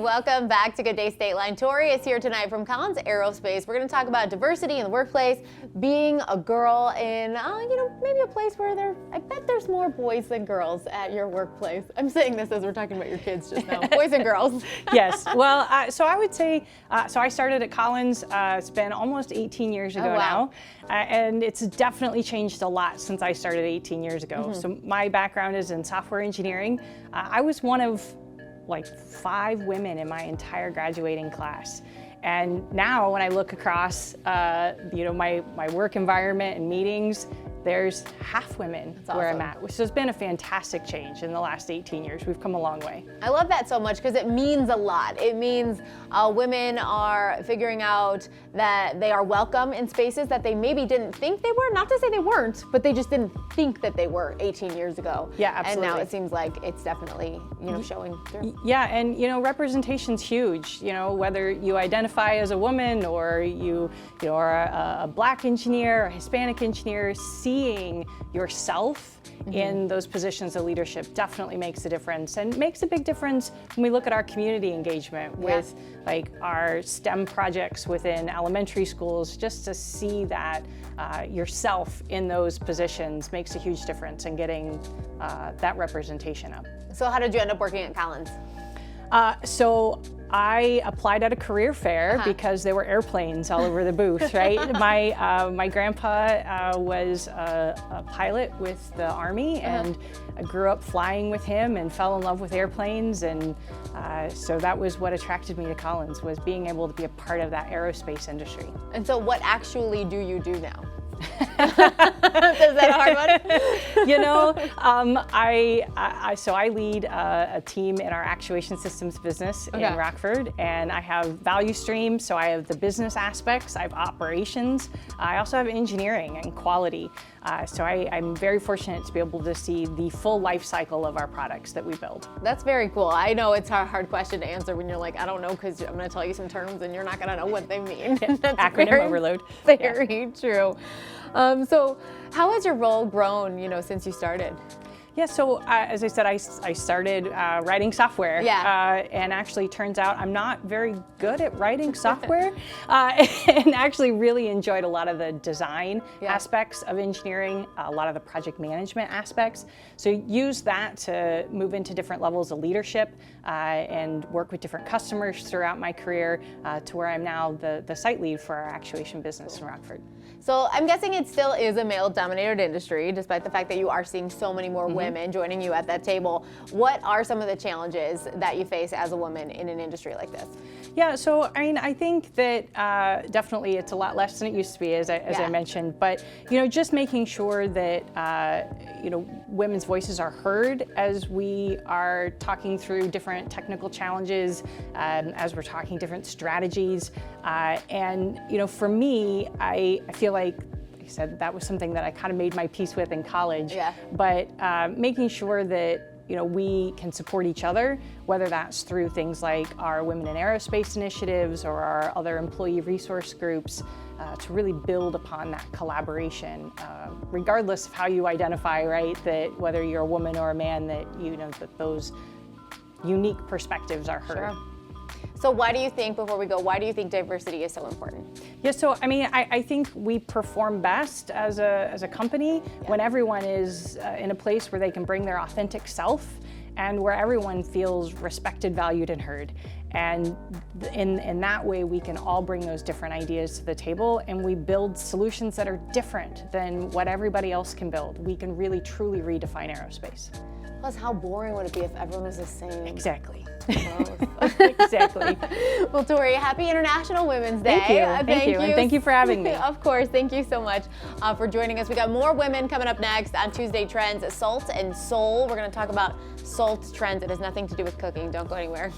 welcome back to Good Day State Line. Tori is here tonight from Collins Aerospace. We're going to talk about diversity in the workplace, being a girl in, maybe a place where I bet there's more boys than girls at your workplace. I'm saying this as we're talking about your kids just now, boys and girls. Yes, well, so I would say, so I started at Collins, it's been almost 18 years ago now, and it's definitely changed a lot since I started 18 years ago. So my background is in software engineering. I was one of like 5 women in my entire graduating class. And now when I look across, my work environment and meetings, there's half women where I'm at, which has been a fantastic change in the last 18 years. We've come a long way. I love that so much because it means a lot. It means women are figuring out that they are welcome in spaces that they maybe didn't think they were. Not to say they weren't, but they just didn't think that they were 18 years ago. Yeah, absolutely. And now it semes like it's definitely, showing through. Yeah, and representation's huge. Whether you identify as a woman or you are a Black engineer, a Hispanic engineer, seeing yourself in those positions of leadership definitely makes a difference, and makes a big difference when we look at our community engagement with like our STEM projects within elementary schools. Just to see that yourself in those positions makes a huge difference in getting that representation up. So how did you end up working at Collins? So I applied at a career fair because there were airplanes all over the booth, right? My grandpa was a pilot with the Army, and I grew up flying with him and fell in love with airplanes, and so that was what attracted me to Collins, was being able to be a part of that aerospace industry. And so what actually do you do now? Is that a hard one? I lead a team in our actuation systems business in Rockford, and I have value streams. So I have the business aspects, I have operations, I also have engineering and quality. So I'm very fortunate to be able to see the full life cycle of our products that we build. That's very cool. I know it's a hard question to answer when you're like, I don't know, because I'm going to tell you some terms and you're not going to know what they mean. That's acronym overload. Very true. So how has your role grown, since you started? Yeah, so as I said, I started writing software, and actually turns out I'm not very good at writing software, and actually really enjoyed a lot of the design aspects of engineering, a lot of the project management aspects. So use that to move into different levels of leadership and work with different customers throughout my career to where I'm now the site lead for our actuation business in Rockford. So I'm guessing it still is a male-dominated industry, despite the fact that you are seeing so many more women joining you at that table. What are some of the challenges that you face as a woman in an industry like this? Yeah, so I think that definitely it's a lot less than it used to be, as I mentioned. But just making sure that women's voices are heard as we are talking through different technical challenges, as we're talking different strategies, and for me, I feel like I said that was something that I kind of made my peace with in college. But making sure that we can support each other, whether that's through things like our Women in Aerospace initiatives or our other employee resource groups, to really build upon that collaboration, regardless of how you identify, right? That whether you're a woman or a man, that that those unique perspectives are heard. Sure. So why do you think, before we go, why do you think diversity is so important? Yeah, so I think we perform best as a company when everyone is in a place where they can bring their authentic self, and where everyone feels respected, valued, and heard. And in that way, we can all bring those different ideas to the table, and we build solutions that are different than what everybody else can build. We can really, truly redefine aerospace. Plus, how boring would it be if everyone was the same? Exactly. Exactly. Well, Tori, happy International Women's Day. Thank you. And thank you for having me. Of course. Thank you so much for joining us. We got more women coming up next on Tuesday Trends, Salt and Soul. We're going to talk about salt trends. It has nothing to do with cooking. Don't go anywhere.